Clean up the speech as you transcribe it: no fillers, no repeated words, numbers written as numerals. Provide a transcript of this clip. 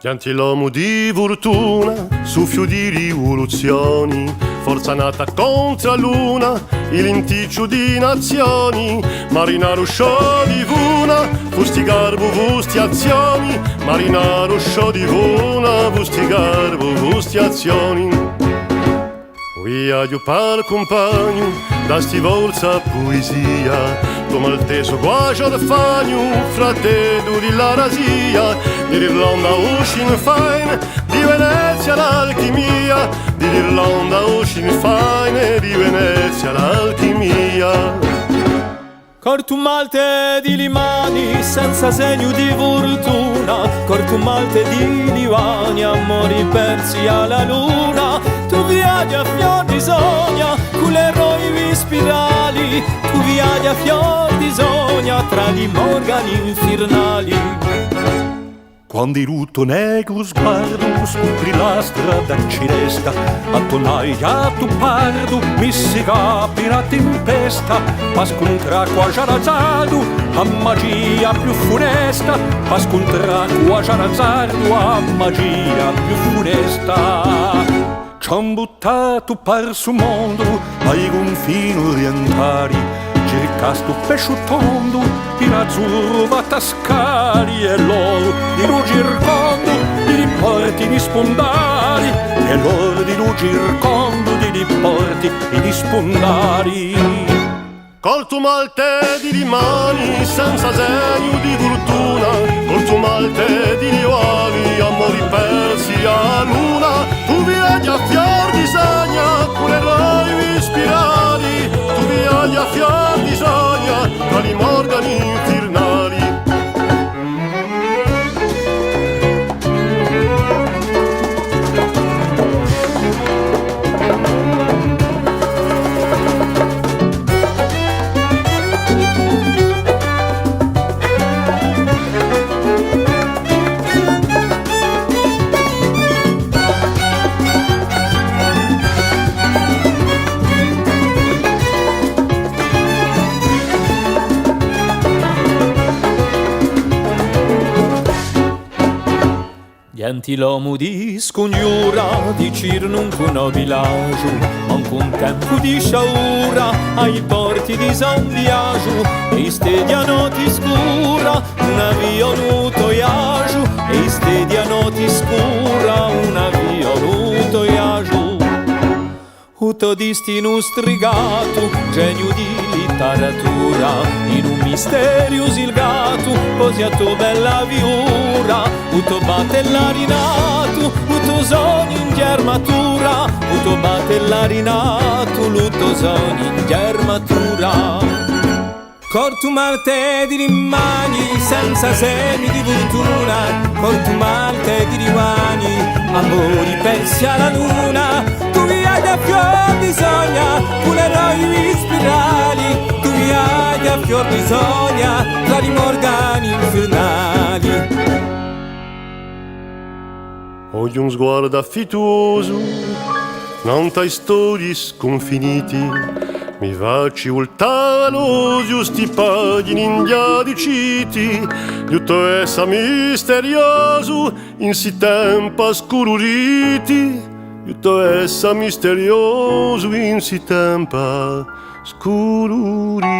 Gentiluomo di fortuna, suffio di rivoluzioni, forza nata contro la luna, il inticcio di nazioni, marinaro sciò di vuna, fusti garbo, fusti azioni, marinaro sciò di vuna, fusti garbo, fusti azioni. Via io par compagno, da sti volza poesia, come il teso guacio da fagno, fratello di la rasia, dell'Irlanda Ocean Fine, di Venezia l'alchimia, dell'Irlanda Ocean Fine, di Venezia l'alchimia. Corto malte di limani senza segno di fortuna, corto malte di divani, amori persi alla luna. Tu viaggi a fior di sogna, con le roivi spirali, tu viaggi a fior di sogna, tra gli morgani infernali. Quando il rutto negro sguardo scopri la strada ci resta, a tonaglia tu pardo mi si capi la tempesta, pa scontra qua già razzardo a magia più funesta, pa scontra qua già razzardo a magia più funesta. Ci han buttato per su mondo ai confini orientali, cercasto pesce tondo in azzurro va tascari e l'oro di luci ircondo di riporti di spondari e l'oro di luci ircondo di riporti di spondari. Col tuo malte di rimani senza segno di fortuna, col tuo malte di divani, amori persi a luna, tu viaggi a fior di sagna, con le roivi spirali, tu viaggi a fior di sogna, tra gli morgani infernali. Gentiluomo di scongiura, di cirnunque nobilaggio, ma un tempo di sciaura, ai porti di San Biagio, e stedia noti scura, una via un toiaggio, e stedia noti scura, una via un toiaggio. Uto destino strigato, genio di letteratura, in un misterio silgato, posiato bella viura, uto battellarinato, uto sogno in germatura, uto battellarinato, l'uto sogno in germatura. Corto malte di rimani senza semi di fortuna, corto malte di rimani, amori persi alla luna. Tu viaggi a fior di sogna, con le roivi spirali, tu viaggi a fior di sogna, tra gli morgani infernali. Oggi un sguardo affettuoso, non t'hai storie sconfiniti, mi facci voltare giusti pagini indiadiciti, tutto essa misterioso, in si tempo scururiti, tutto essa misterioso, in si tempo scururiti.